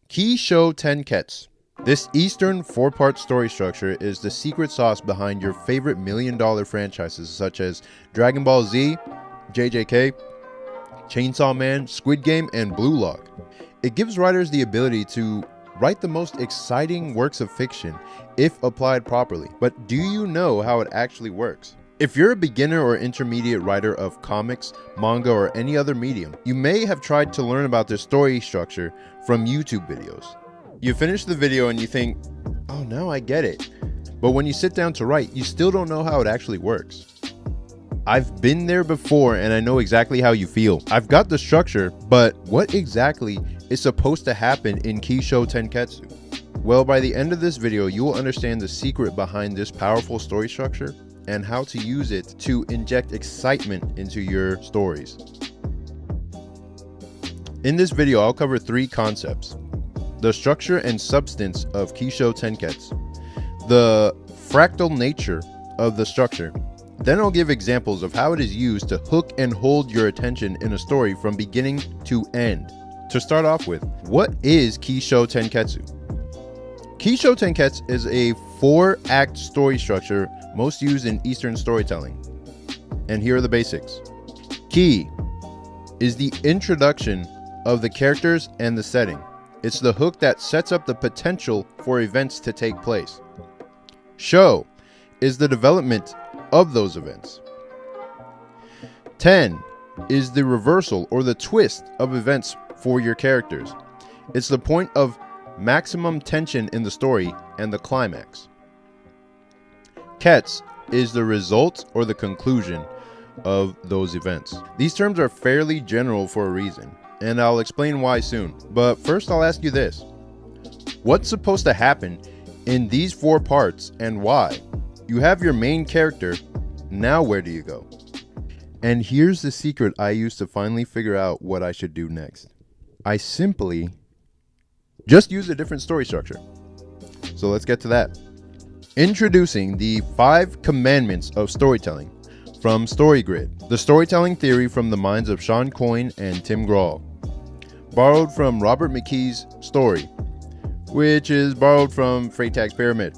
Kishotenketsu. This Eastern 4-part story structure is the secret sauce behind your favorite million-dollar franchises such as Dragon Ball Z, JJK, Chainsaw Man, Squid Game, and Blue Lock. It gives writers the ability to write the most exciting works of fiction if applied properly. But do you know how it actually works? If you're a beginner or intermediate writer of comics, manga, or any other medium, you may have tried to learn about this story structure from YouTube videos. You finish the video and you think, oh, now I get it. But when you sit down to write, you still don't know how it actually works. I've been there before and I know exactly how you feel. I've got the structure, but what exactly is supposed to happen in Kishotenketsu? Well, by the end of this video, you will understand the secret behind this powerful story structure and how to use it to inject excitement into your stories. In this video, I'll cover 3 concepts: the structure and substance of Kishotenketsu, the fractal nature of the structure. Then I'll give examples of how it is used to hook and hold your attention in a story from beginning to end. To start off with, what is Kishotenketsu? Kishotenketsu is a 4-act story structure most used in Eastern storytelling. And here are the basics. Ki is the introduction of the characters and the setting. It's the hook that sets up the potential for events to take place. Sho is the development of those events. Ten is the reversal or the twist of events for your characters. It's the point of maximum tension in the story and the climax. Ketsu is the result or the conclusion of those events. These terms are fairly general for a reason, and I'll explain why soon. But first I'll ask you this: what's supposed to happen in these 4 parts and why? You have your main character, now where do you go? And here's the secret I used to finally figure out what I should do next. I simply just use a different story structure. So let's get to that. Introducing the 5 commandments of storytelling from StoryGrid, the storytelling theory from the minds of Sean Coyne and Tim Grahl, borrowed from Robert McKee's story, which is borrowed from Freytag's Pyramid.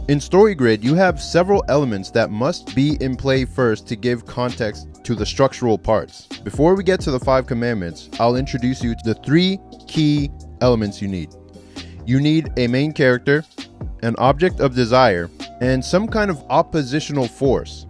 In StoryGrid, you have several elements that must be in play first to give context to the structural parts. Before we get to the 5 commandments, I'll introduce you to the 3 key elements you need. You need a main character, an object of desire, and some kind of oppositional force.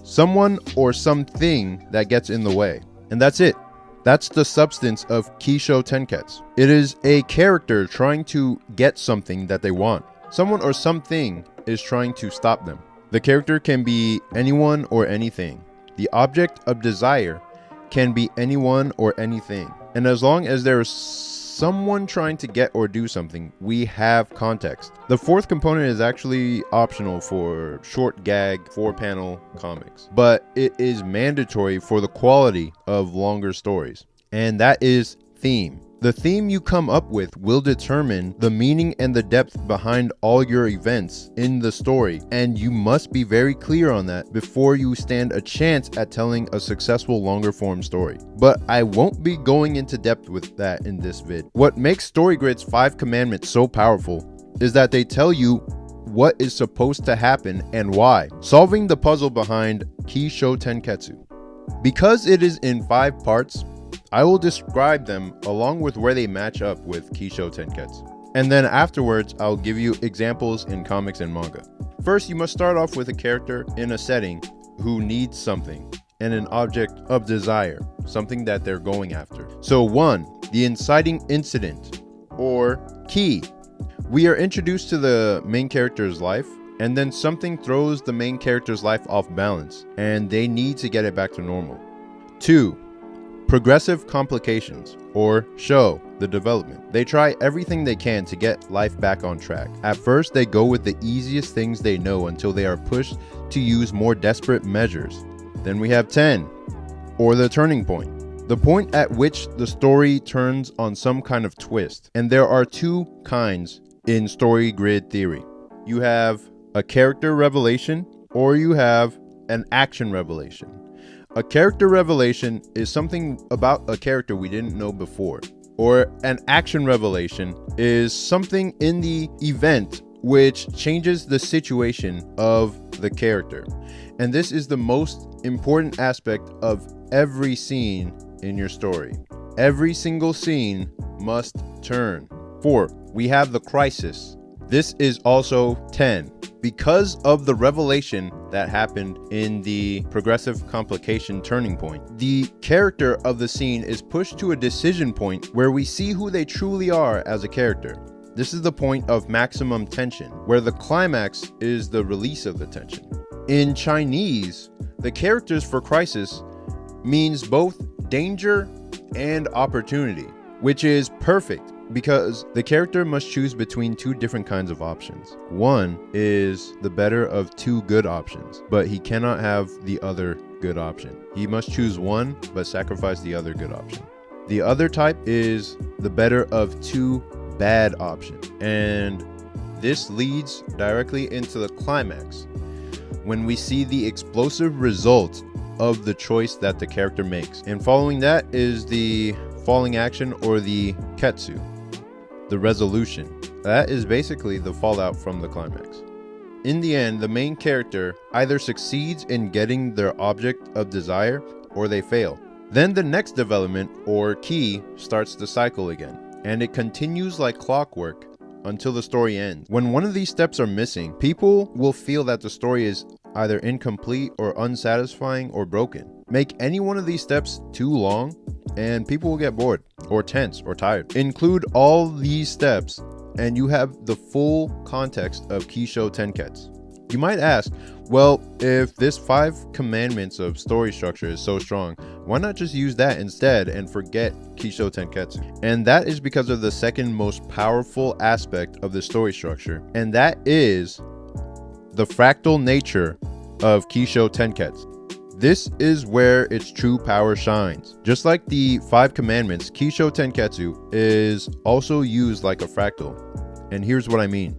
Someone or something that gets in the way. And that's it. That's the substance of Kishotenketsu. It is a character trying to get something that they want. Someone or something is trying to stop them. The character can be anyone or anything. The object of desire can be anyone or anything. And as long as there is someone trying to get or do something, we have context. The 4th component is actually optional for short gag 4-panel comics, but it is mandatory for the quality of longer stories, and that is theme. The theme you come up with will determine the meaning and the depth behind all your events in the story, and you must be very clear on that before you stand a chance at telling a successful longer form story. But I won't be going into depth with that in this vid. What makes StoryGrid's 5 commandments so powerful is that they tell you what is supposed to happen and why, solving the puzzle behind Kishotenketsu. Because it is in 5 parts, I will describe them along with where they match up with Kishotenketsu. And then afterwards, I'll give you examples in comics and manga. First, you must start off with a character in a setting who needs something and an object of desire, something that they're going after. So 1, the inciting incident, or ki. We are introduced to the main character's life, and then something throws the main character's life off balance, and they need to get it back to normal. 2, progressive complications, or Sho, the development. They try everything they can to get life back on track. At first, they go with the easiest things they know until they are pushed to use more desperate measures. Then we have 10, or the turning point. The point at which the story turns on some kind of twist. And there are 2 kinds in StoryGrid theory. You have a character revelation, or you have an action revelation. A character revelation is something about a character we didn't know before. or an action revelation is something in the event which changes the situation of the character. And this is the most important aspect of every scene in your story. Every single scene must turn. 4, we have the crisis. This is also 10. Because of the revelation that happened in the progressive complication turning point, the character of the scene is pushed to a decision point where we see who they truly are as a character. This is the point of maximum tension, where the climax is the release of the tension. In Chinese, the characters for crisis means both danger and opportunity, which is perfect because the character must choose between two different kinds of options. One is the better of two good options, but he cannot have the other good option. He must choose one, but sacrifice the other good option. The other type is the better of two bad options, and this leads directly into the climax when we see the explosive result of the choice that the character makes. And following that is the falling action, or the ketsu, the resolution. That is basically the fallout from the climax. In the end, the main character either succeeds in getting their object of desire or they fail. Then the next development, or key, starts the cycle again, and it continues like clockwork until the story ends. When one of these steps are missing, people will feel that the story is either incomplete or unsatisfying or broken. Make any one of these steps too long and people will get bored or tense or tired. Include all these steps and you have the full context of Kishotenketsu. You might ask, well, if this 5 commandments of story structure is so strong, why not just use that instead and forget Kishotenketsu? And that is because of the second most powerful aspect of the story structure, and that is the fractal nature of Kishotenketsu. This is where its true power shines. Just like the 5 commandments, Kishotenketsu is also used like a fractal. And here's what I mean.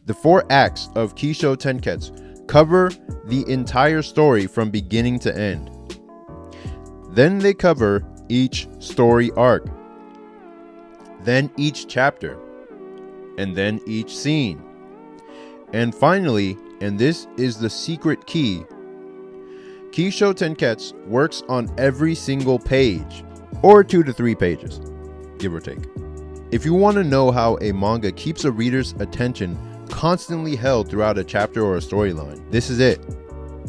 The 4 acts of Kishotenketsu cover the entire story from beginning to end. Then they cover each story arc, then each chapter, and then each scene. And finally, and this is the secret key, Kishotenketsu works on every single page, or 2 to 3 pages, give or take. If you want to know how a manga keeps a reader's attention constantly held throughout a chapter or a storyline, this is it.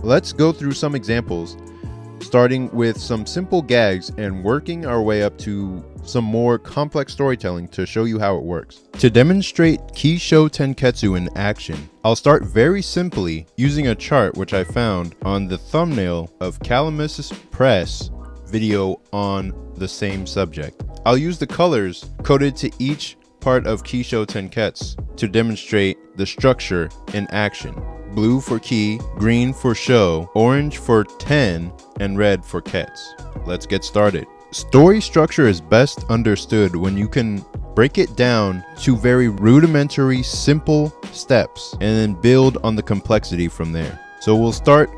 Let's go through some examples, starting with some simple gags and working our way up to some more complex storytelling to show you how it works. To demonstrate Kishotenketsu in action, I'll start very simply using a chart which I found on the thumbnail of Calamus Press video on the same subject. I'll use the colors coded to each part of Kishotenketsu to demonstrate the structure in action. Blue for ki, green for sho, orange for ten, and red for ketsu. Let's get started. Story structure is best understood when you can break it down to very rudimentary, simple steps and then build on the complexity from there. So we'll start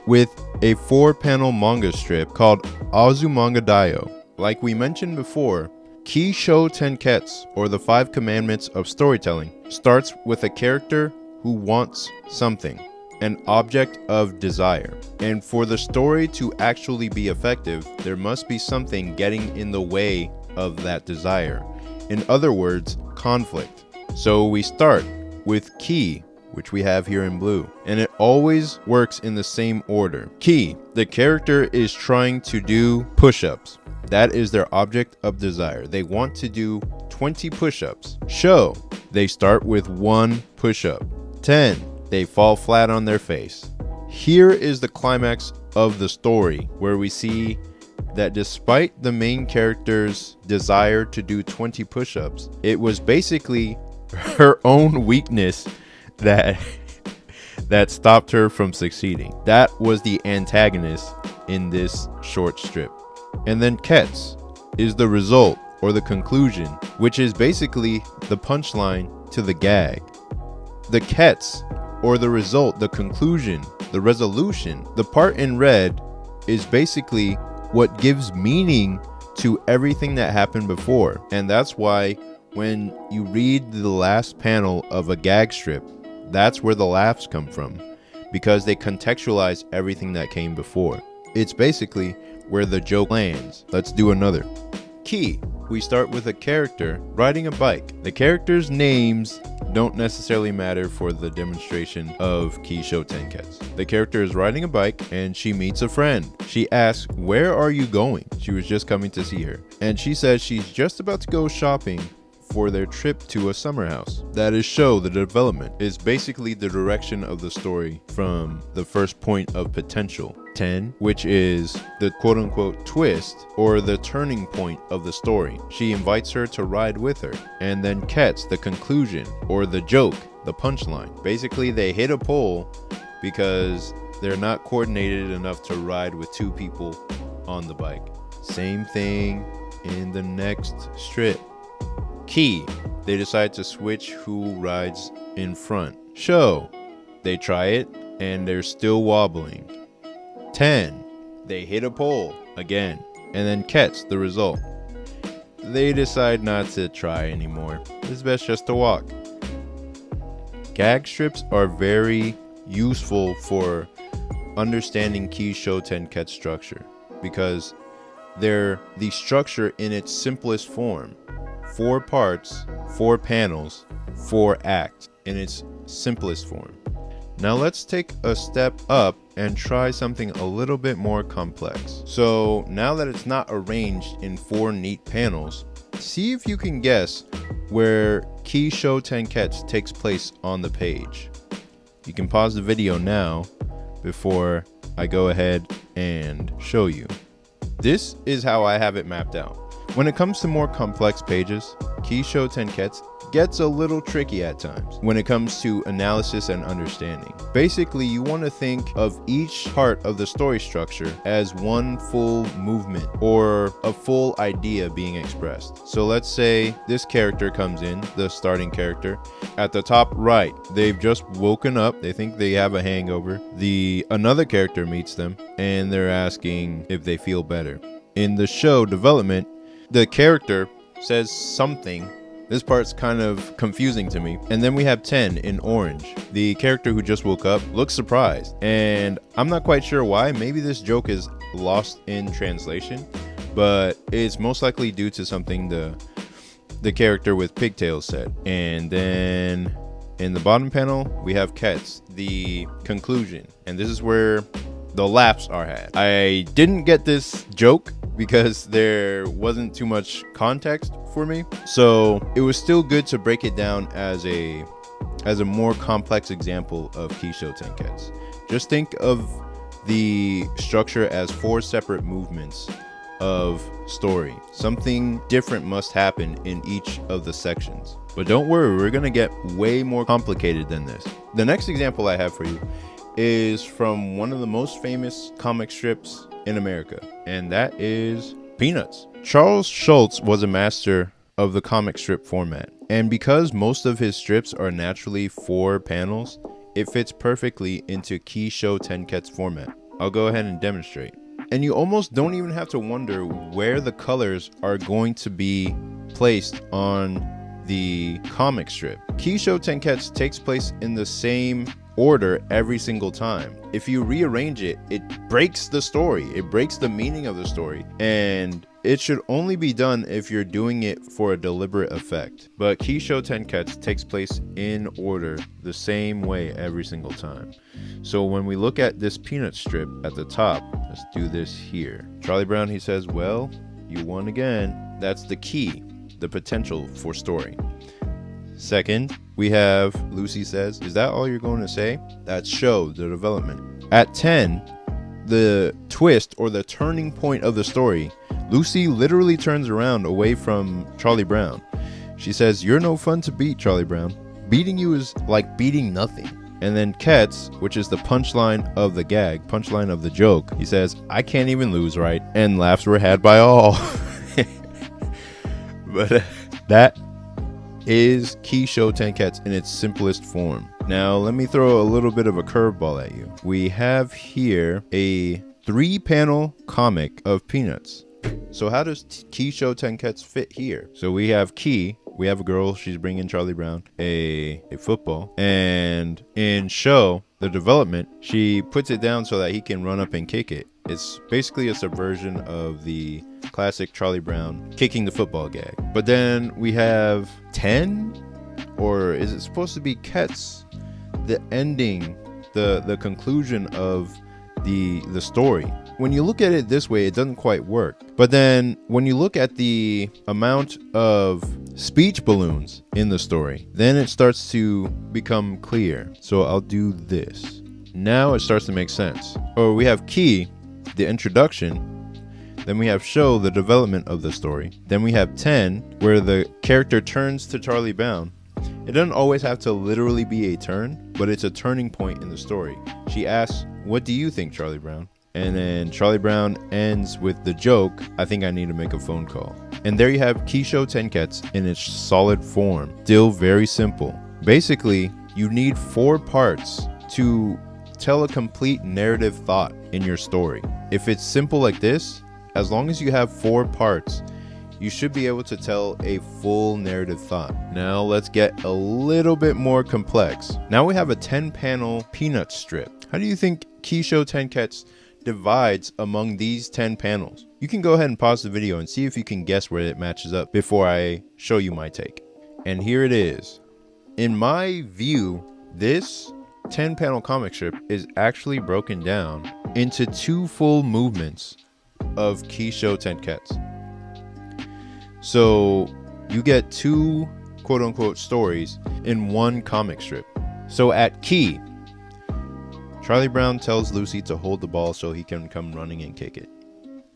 with a 4-panel manga strip called Azumanga Daioh. Like we mentioned before, Kishotenketsu, or the 5 commandments of storytelling, starts with a character who wants something, an object of desire. And for the story to actually be effective, there must be something getting in the way of that desire. In other words, conflict. So we start with ki, which we have here in blue, and it always works in the same order. Ki, the character is trying to do push-ups. That is their object of desire. They want to do 20 push-ups. Sho, they start with 1 push-up. 10, they fall flat on their face. Here is the climax of the story, where we see that despite the main character's desire to do 20 push-ups, it was basically her own weakness that stopped her from succeeding. That was the antagonist in this short strip. And then ketsu is the result, or the conclusion, which is basically the punchline to the gag. The ketsu, or the result, the conclusion, the resolution, the part in red is basically what gives meaning to everything that happened before. And that's why when you read the last panel of a gag strip, that's where the laughs come from, because they contextualize everything that came before. It's basically where the joke lands. Let's do another. Key. We start with a character riding a bike. The characters' names don't necessarily matter for the demonstration of Kishotenketsu. The character is riding a bike and she meets a friend. She asks, "Where are you going?" She was just coming to see her. And she says she's just about to go shopping for their trip to a summer house. That is show the development. Is basically the direction of the story from the first point of potential. 10, which is the quote-unquote twist or the turning point of the story. She invites her to ride with her. And then Ketsu, the conclusion or the joke, the punchline. Basically they hit a pole because they're not coordinated enough to ride with two people on the bike. Same thing in the next strip. Key. They decide to switch who rides in front. Show. They try it and they're still wobbling. 10. They hit a pole again. And then Ketsu, the result. They decide not to try anymore. It's best just to walk. Gag strips are very useful for understanding Kishotenketsu structure because they're the structure in its simplest form. 4 parts, 4 panels, 4 acts in its simplest form. Now let's take a step up and try something a little bit more complex. So now that it's not arranged in 4 neat panels, see if you can guess where Kishotenketsu takes place on the page. You can pause the video now before I go ahead and show you. This is how I have it mapped out. When it comes to more complex pages, Kishotenketsu gets a little tricky at times when it comes to analysis and understanding. Basically, you want to think of each part of the story structure as one full movement or a full idea being expressed. So let's say this character comes in, the starting character. At the top right, they've just woken up. They think they have a hangover. Another character meets them and they're asking if they feel better. In the show development, the character says something. This part's kind of confusing to me. And then we have 10 in orange. The character who just woke up looks surprised. And I'm not quite sure why. Maybe this joke is lost in translation, but it's most likely due to something the character with pigtails said. And then in the bottom panel, we have Ketsu, the conclusion. And this is where the laughs are had. I didn't get this joke because there wasn't too much context for me. So it was still good to break it down as a more complex example of Kishotenketsu. Just think of the structure as 4 separate movements of story. Something different must happen in each of the sections. But don't worry, we're gonna get way more complicated than this. The next example I have for you is from one of the most famous comic strips in America, and that is Peanuts. Charles Schulz was a master of the comic strip format, and because most of his strips are naturally 4 panels, it fits perfectly into Kishotenketsu format. I'll go ahead and demonstrate. And you almost don't even have to wonder where the colors are going to be placed on the comic strip. Kishotenketsu takes place in the same order every single time. If you rearrange it, it breaks the story. It breaks the meaning of the story. And it should only be done if you're doing it for a deliberate effect. But Kishotenketsu takes place in order the same way every single time. So when we look at this peanut strip at the top, let's do this here. Charlie Brown, he says, "Well, you won again." That's the key, the potential for story. Second, we have Lucy says, "Is that all you're going to say?" That's show the development. At 10, the twist or the turning point of the story, Lucy literally turns around away from Charlie Brown. She says, "You're no fun to beat, Charlie Brown. Beating you is like beating nothing." And then Ketsu, which is the punchline of the gag, punchline of the joke, he says, "I can't even lose, right?" And laughs were had by all. But that is Kishotenketsu in its simplest form. Now let me throw a little bit of a curveball at you. We have here a 3-panel comic of Peanuts. So how does Kishotenketsu fit here? So we have Ki, we have a girl, she's bringing Charlie Brown a football, and in Show, the development, she puts it down so that he can run up and kick it. It's basically a subversion of the classic Charlie Brown kicking the football gag. But then we have 10, or is it supposed to be Ketsu, the ending, the conclusion of the story. When you look at it this way, it doesn't quite work. But then when you look at the amount of speech balloons in the story, then it starts to become clear. So I'll do this. Now it starts to make sense. Or we have Ki, the introduction. Then we have Show, the development of the story. Then we have 10, where the character turns to Charlie Brown. It doesn't always have to literally be a turn, but it's a turning point in the story. She asks, "What do you think, Charlie Brown?" And then Charlie Brown ends with the joke, "I think I need to make a phone call." And there you have Kishotenketsu in its solid form. Still very simple. Basically, you need 4 parts to tell a complete narrative thought in your story. If it's simple like this, as long as you have 4 parts, you should be able to tell a full narrative thought. Now let's get a little bit more complex. Now we have a 10-panel peanut strip. How do you think Kishotenketsu divides among these 10 panels? You can go ahead and pause the video and see if you can guess where it matches up before I show you my take. And here it is. In my view, this 10-panel comic strip is actually broken down into 2 full movements of Kishotenketsu. So you get 2 quote-unquote stories in 1 comic strip. So at Ki, Charlie Brown tells Lucy to hold the ball so he can come running and kick it.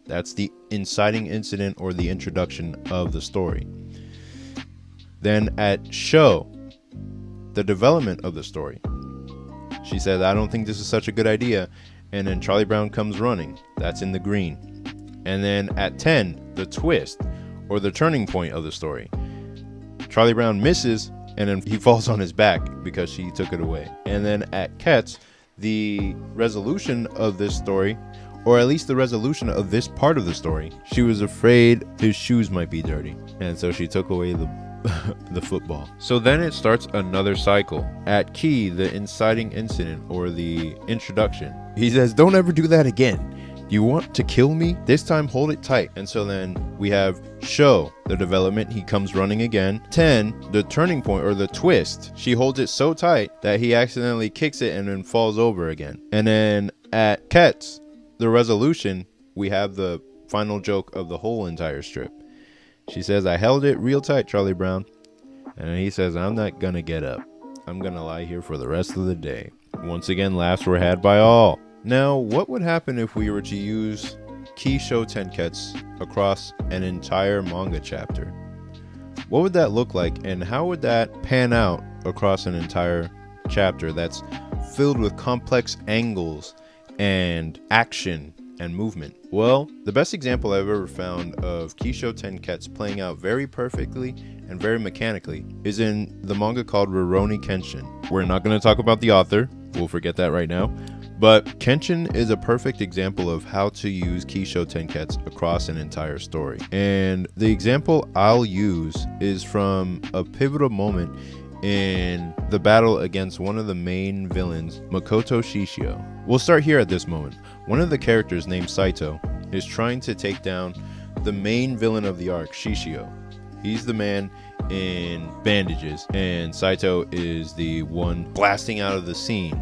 That's the inciting incident or the introduction of the story. Then at Show, the development of the story. She says, "I don't think this is such a good idea." And then Charlie Brown comes running. That's in the green. And then at 10, the twist, or the turning point of the story. Charlie Brown misses, and then he falls on his back because she took it away. And then at Ketsu, the resolution of this story, or at least the resolution of this part of the story, she was afraid his shoes might be dirty, and so she took away the football. So then it starts another cycle. At Ki, the inciting incident, or the introduction. He says, "Don't ever do that again. You want to kill me? This time hold it tight." And so then we have Show, the development. He comes running again. 10, the turning point or the twist. She holds it so tight that he accidentally kicks it and then falls over again. And then at Ketsu, the resolution, we have the final joke of the whole entire strip. She says, "I held it real tight, Charlie Brown." And he says, "I'm not gonna get up. I'm gonna lie here for the rest of the day." Once again, laughs were had by all. Now, what would happen if we were to use Kishotenketsu across an entire manga chapter? What would that look like, and how would that pan out across an entire chapter that's filled with complex angles and action and movement? Well, the best example I've ever found of Kishotenketsu playing out very perfectly and very mechanically is in the manga called Rurouni Kenshin. We're not going to talk about the author. We'll forget that right now. But Kenshin is a perfect example of how to use Kishotenketsu across an entire story. And the example I'll use is from a pivotal moment in the battle against one of the main villains, Makoto Shishio. We'll start here at this moment. One of the characters named Saito is trying to take down the main villain of the arc, Shishio. He's the man in bandages, and Saito is the one blasting out of the scene,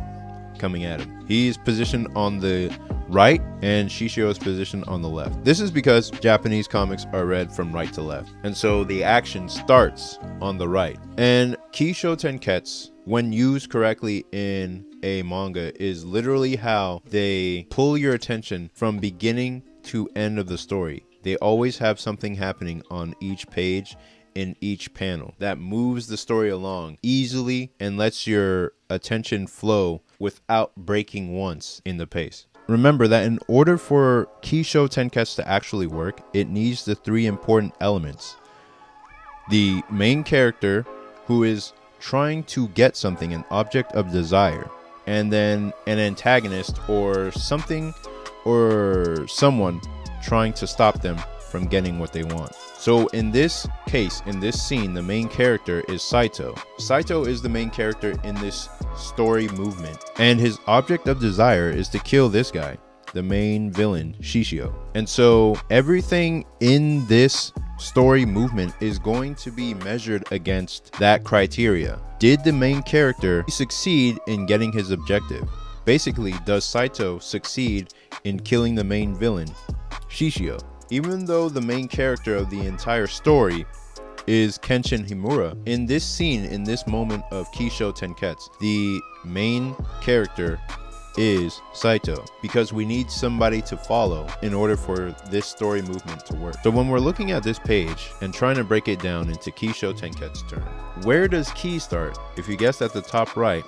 coming at him. He's positioned on the right and Shishio is positioned on the left. This is because Japanese comics are read from right to left, and so the action starts on the right. And Kishotenketsu, when used correctly in a manga, is literally how they pull your attention from beginning to end of the story. They always have something happening on each page, in each panel, that moves the story along easily and lets your attention flow without breaking once in the pace. Remember that in order for Kishotenketsu to actually work, it needs the 3 important elements. The main character, who is trying to get something, an object of desire, and then an antagonist or something or someone trying to stop them from getting what they want. So in this case, in this scene, the main character is Saito. Saito is the main character in this story movement, and his object of desire is to kill this guy, the main villain, Shishio. And so everything in this story movement is going to be measured against that criteria. Did the main character succeed in getting his objective? Basically, does Saito succeed in killing the main villain, Shishio? Even though the main character of the entire story is Kenshin Himura, in this scene, in this moment of Kishotenketsu, the main character is Saito, because we need somebody to follow in order for this story movement to work. So when we're looking at this page and trying to break it down into Kishotenketsu turn, where does Ki start? If you guessed at the top right,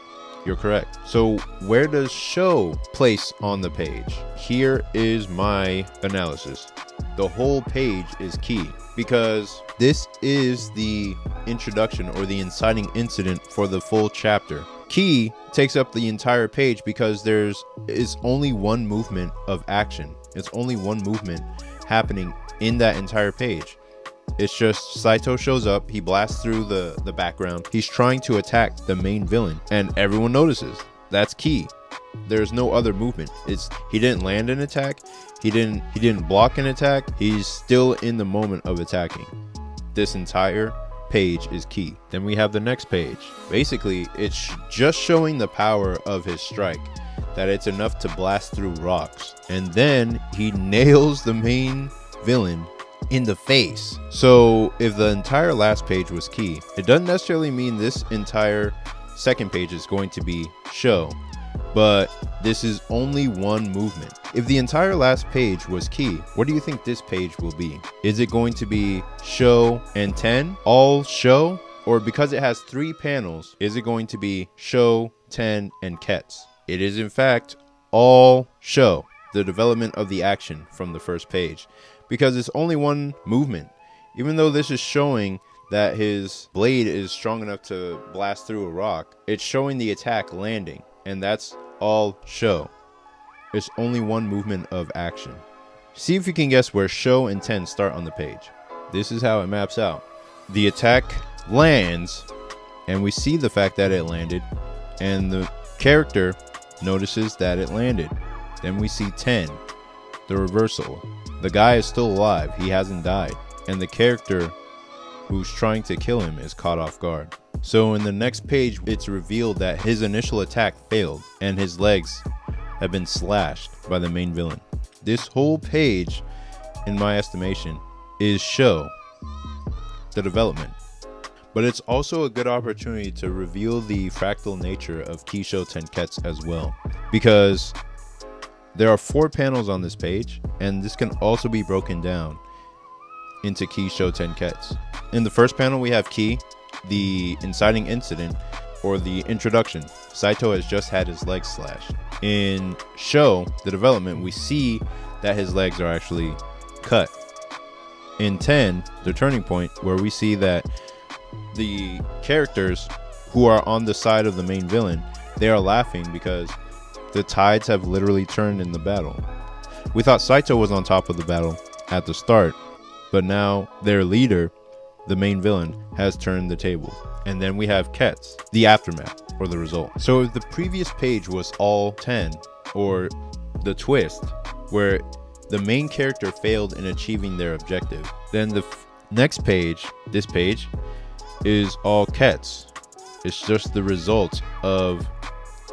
you're correct. So where does Sho place on the page? Here is my analysis. The whole page is Ki, because this is the introduction or the inciting incident for the full chapter. Ki takes up the entire page because it's only one movement of action. It's only one movement happening in that entire page. It's just Saito shows up, he blasts through the background, he's trying to attack the main villain, and everyone notices. That's Ki. There's no other movement. He didn't land an attack, he didn't block an attack, he's still in the moment of attacking. This entire page is Ki. Then we have the next page. Basically, it's just showing the power of his strike, that it's enough to blast through rocks. And then he nails the main villain in the face. So if the entire last page was Ki, it doesn't necessarily mean this entire second page is going to be Sho, but this is only one movement. If the entire last page was Ki, what do you think this page will be? Is it going to be Sho and Ten, all Sho? Or because it has 3 panels, is it going to be Sho, Ten, and Ketsu? It is in fact all Sho, the development of the action from the first page, because it's only one movement. Even though this is showing that his blade is strong enough to blast through a rock, it's showing the attack landing, and that's all Sho. It's only one movement of action. See if you can guess where Sho and Ten start on the page. This is how it maps out. The attack lands, and we see the fact that it landed, and the character notices that it landed. Then we see 10, the reversal. The guy is still alive, he hasn't died, and the character who's trying to kill him is caught off guard. So in the next page, it's revealed that his initial attack failed and his legs have been slashed by the main villain. This whole page, in my estimation, is Sho, the development. But it's also a good opportunity to reveal the fractal nature of Kishotenketsu as well, because there are 4 panels on this page, and this can also be broken down into Kishotenketsu. In the first panel, we have Ki, the inciting incident, or the introduction. Saito has just had his legs slashed. In Sho, the development, we see that his legs are actually cut. In 10, the turning point, where we see that the characters who are on the side of the main villain, they are laughing because the tides have literally turned in the battle. We thought Saito was on top of the battle at the start, but now their leader, the main villain, has turned the tables. And then we have Ketsu, the aftermath, or the result. So if the previous page was all 10, or the twist, where the main character failed in achieving their objective, then the next page, this page, is all Ketsu. It's just the result of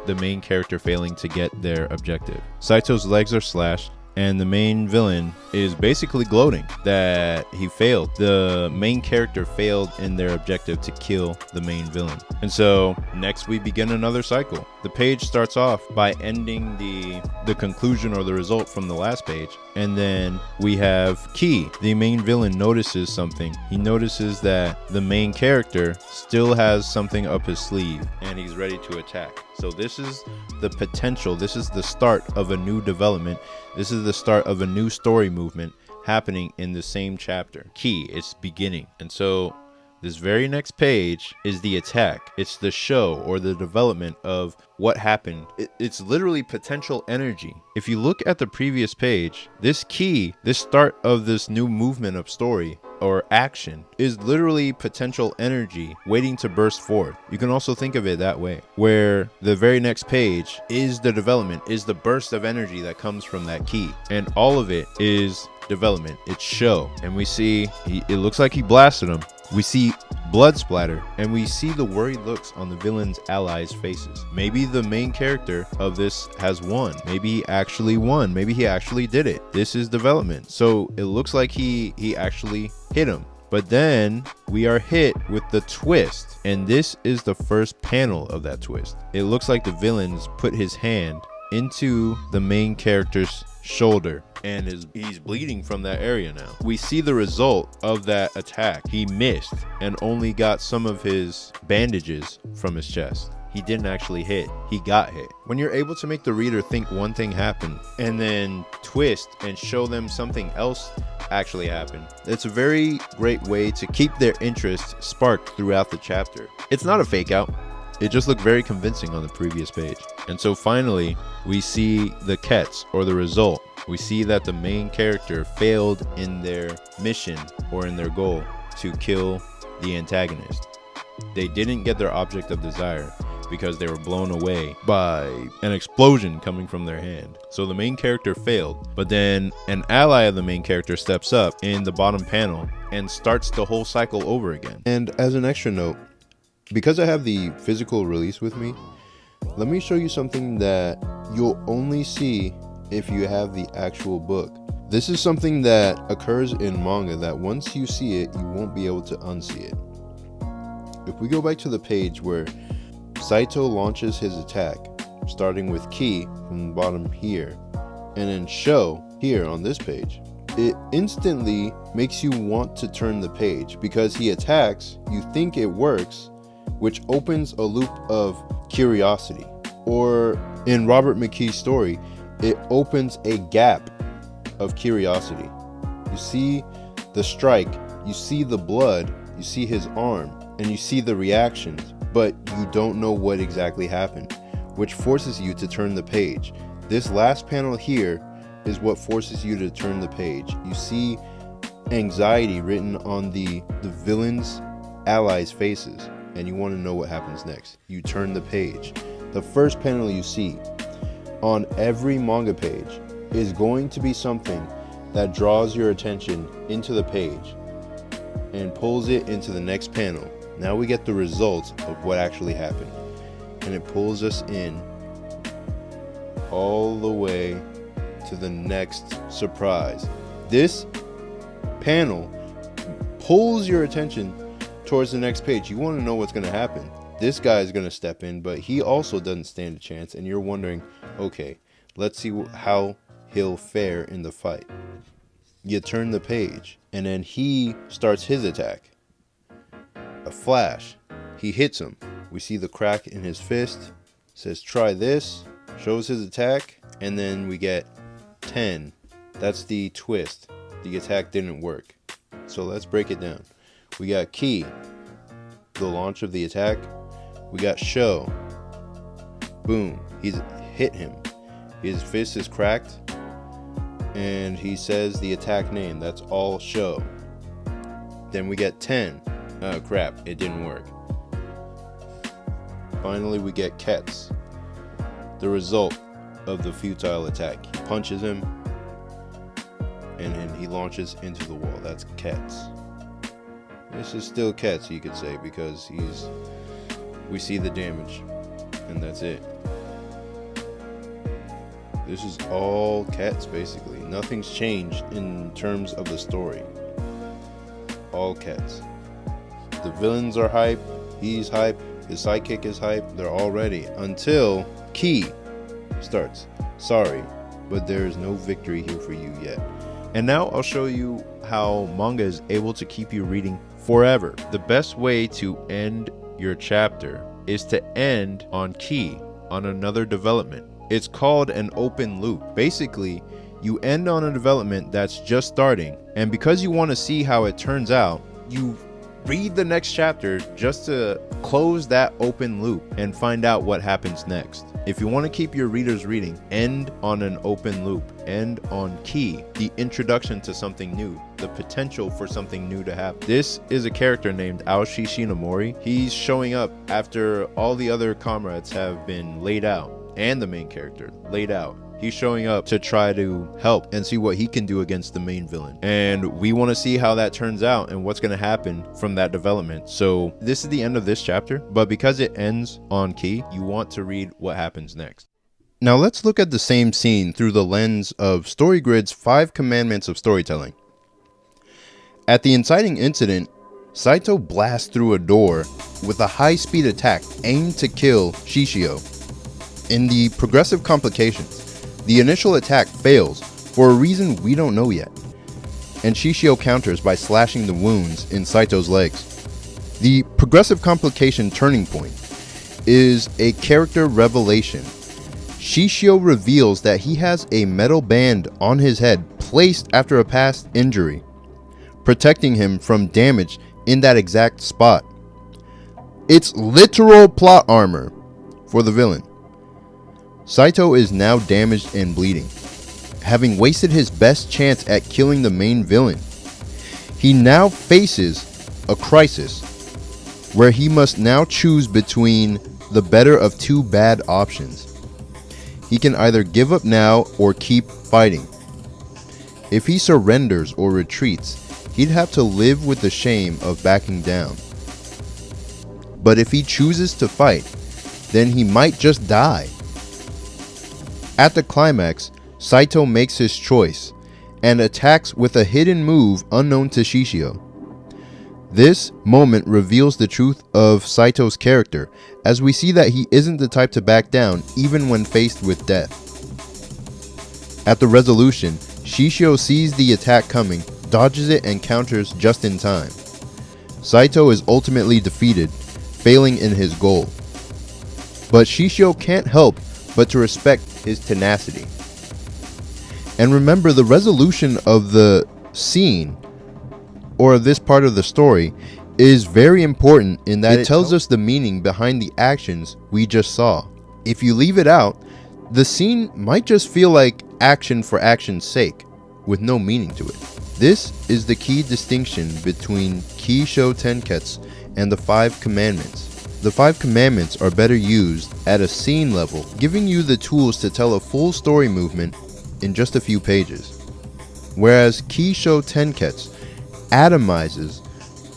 the main character failing to get their objective. Saito's legs are slashed, and the main villain is basically gloating that he failed. The main character failed in their objective to kill the main villain. And so next we begin another cycle. The page starts off by ending the conclusion or the result from the last page, and then we have Ki. The main villain notices something. He notices that the main character still has something up his sleeve, and he's ready to attack. So this is the potential, this is the start of a new development, this is the start of a new story movement happening in the same chapter. Ki, it's beginning. And so this very next page is the attack. It's the show or the development of what happened. It's literally potential energy. If you look at the previous page, this key, this start of this new movement of story or action, is literally potential energy waiting to burst forth. You can also think of it that way, where the very next page is the development, is the burst of energy that comes from that key. And all of it is development. It's show. And we see, it looks like he blasted him. We see blood splatter, and we see the worried looks on the villain's allies' faces. Maybe the main character of this has won. Maybe he actually won. Maybe he actually did it. This is development. So it looks like he actually hit him. But then we are hit with the twist, and this is the first panel of that twist. It looks like the villain's put his hand into the main character's shoulder, and he's bleeding from that area now. We see the result of that attack. He missed and only got some of his bandages from his chest. He didn't actually hit, he got hit. When you're able to make the reader think one thing happened and then twist and show them something else actually happened, it's a very great way to keep their interest sparked throughout the chapter. It's not a fake out. It just looked very convincing on the previous page. And so finally, we see the Ketsu, or the result. We see that the main character failed in their mission or in their goal to kill the antagonist. They didn't get their object of desire because they were blown away by an explosion coming from their hand. So the main character failed, but then an ally of the main character steps up in the bottom panel and starts the whole cycle over again. And as an extra note, because I have the physical release with me, let me show you something that you'll only see if you have the actual book. This is something that occurs in manga that once you see it, you won't be able to unsee it. If we go back to the page where Saito launches his attack, starting with Ki from the bottom here, and then Sho here on this page, it instantly makes you want to turn the page because he attacks, you think it works, which opens a loop of curiosity. Or in Robert McKee's story, it opens a gap of curiosity. You see the strike, you see the blood, you see his arm, and you see the reactions, but you don't know what exactly happened, which forces you to turn the page. This last panel here is what forces you to turn the page. You see anxiety written on the villain's allies' faces, and you want to know what happens next. You turn the page. The first panel you see on every manga page is going to be something that draws your attention into the page and pulls it into the next panel. Now we get the results of what actually happened, and it pulls us in all the way to the next surprise. This panel pulls your attention towards the next page. You want to know what's going to happen. This guy is going to step in, but he also doesn't stand a chance, and you're wondering, okay, let's see how he'll fare in the fight. You turn the page, and then he starts his attack. A flash. He hits him. We see the crack in his fist. Says try this. Shows his attack, and then we get 10. That's the twist. The attack didn't work. So let's break it down. We got Ki, the launch of the attack. We got Sho. Boom. He's hit him. His fist is cracked. And he says the attack name. That's all Sho. Then we get 10. Oh crap, it didn't work. Finally we get Ketsu, the result of the futile attack. He punches him, and then he launches into the wall. That's Ketsu. This is still Ketsu, you could say, because we see the damage, and that's it. This is all Ketsu, basically. Nothing's changed in terms of the story. All Ketsu. The villains are hype, he's hype, his sidekick is hype, they're all ready. Until Ki starts. Sorry, but there is no victory here for you yet. And now I'll show you how manga is able to keep you reading forever. The best way to end your chapter is to end on Ki, on another development. It's called an open loop. Basically, you end on a development that's just starting, and because you want to see how it turns out, you read the next chapter just to close that open loop and find out what happens next. If you want to keep your readers reading, end on an open loop, end on key, the introduction to something new, the potential for something new to happen. This is a character named Aoshi Shinomori. He's showing up after all the other comrades have been laid out, and the main character laid out. He's showing up to try to help and see what he can do against the main villain. And we want to see how that turns out and what's going to happen from that development. So this is the end of this chapter, but because it ends on key, you want to read what happens next. Now let's look at the same scene through the lens of StoryGrid's 5 Commandments of Storytelling. At the inciting incident, Saito blasts through a door with a high-speed attack aimed to kill Shishio. In the progressive complications, the initial attack fails for a reason we don't know yet, and Shishio counters by slashing the wounds in Saito's legs. The progressive complication turning point is a character revelation. Shishio reveals that he has a metal band on his head placed after a past injury, protecting him from damage in that exact spot. It's literal plot armor for the villain. Saito is now damaged and bleeding, having wasted his best chance at killing the main villain. He now faces a crisis where he must now choose between the better of 2 bad options. He can either give up now or keep fighting. If he surrenders or retreats, he'd have to live with the shame of backing down. But if he chooses to fight, then he might just die. At the climax, Saito makes his choice and attacks with a hidden move unknown to Shishio. This moment reveals the truth of Saito's character, as we see that he isn't the type to back down even when faced with death. At the resolution, Shishio sees the attack coming, dodges it, and counters just in time. Saito is ultimately defeated, failing in his goal. But Shishio can't help but to respect his tenacity. And remember, the resolution of the scene, or this part of the story, is very important in that it tells us the meaning behind the actions we just saw. If you leave it out, the scene might just feel like action for action's sake, with no meaning to it. This is the key distinction between Kishotenketsu and the 5 Commandments. The 5 Commandments are better used at a scene level, giving you the tools to tell a full story movement in just a few pages. Whereas Kishotenketsu atomizes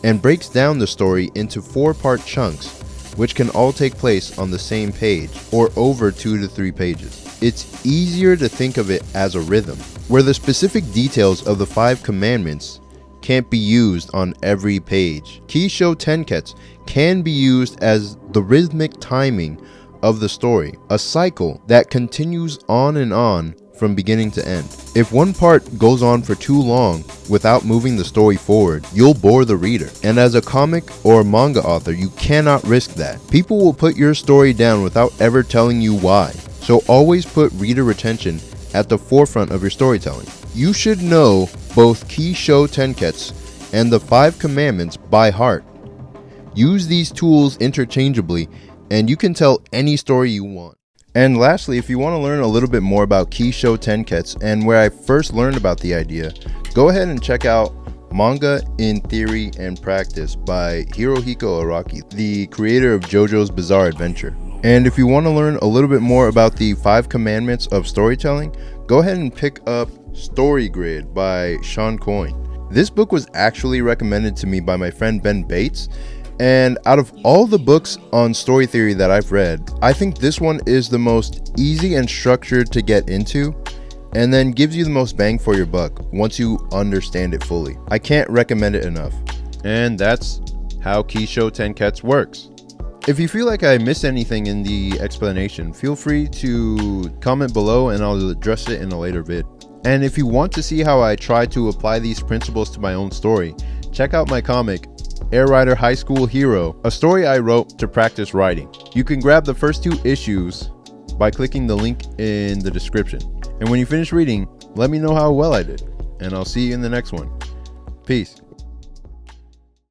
and breaks down the story into 4-part chunks, which can all take place on the same page or over 2 to 3 pages. It's easier to think of it as a rhythm, where the specific details of the 5 Commandments can't be used on every page. Kishotenketsu can be used as the rhythmic timing of the story, a cycle that continues on and on from beginning to end. If one part goes on for too long without moving the story forward, you'll bore the reader. And as a comic or manga author, you cannot risk that. People will put your story down without ever telling you why. So always put reader retention at the forefront of your storytelling. You should know both Kishotenketsu and the 5 Commandments by heart. Use these tools interchangeably, and you can tell any story you want. And lastly, if you want to learn a little bit more about Kishotenketsu and where I first learned about the idea, go ahead and check out Manga in Theory and Practice by Hirohiko Araki, the creator of JoJo's Bizarre Adventure. And if you want to learn a little bit more about the 5 Commandments of Storytelling, go ahead and pick up StoryGrid by Sean Coyne. This book was actually recommended to me by my friend Ben Bates, and out of all the books on story theory that I've read, I think this one is the most easy and structured to get into, and then gives you the most bang for your buck once you understand it fully. I can't recommend it enough. And that's how Kishotenketsu works. If you feel like I missed anything in the explanation, feel free to comment below and I'll address it in a later vid. And if you want to see how I try to apply these principles to my own story, check out my comic, Air Rider High School Hero, a story I wrote to practice writing. You can grab the first 2 issues by clicking the link in the description. And when you finish reading, let me know how well I did. And I'll see you in the next one. Peace.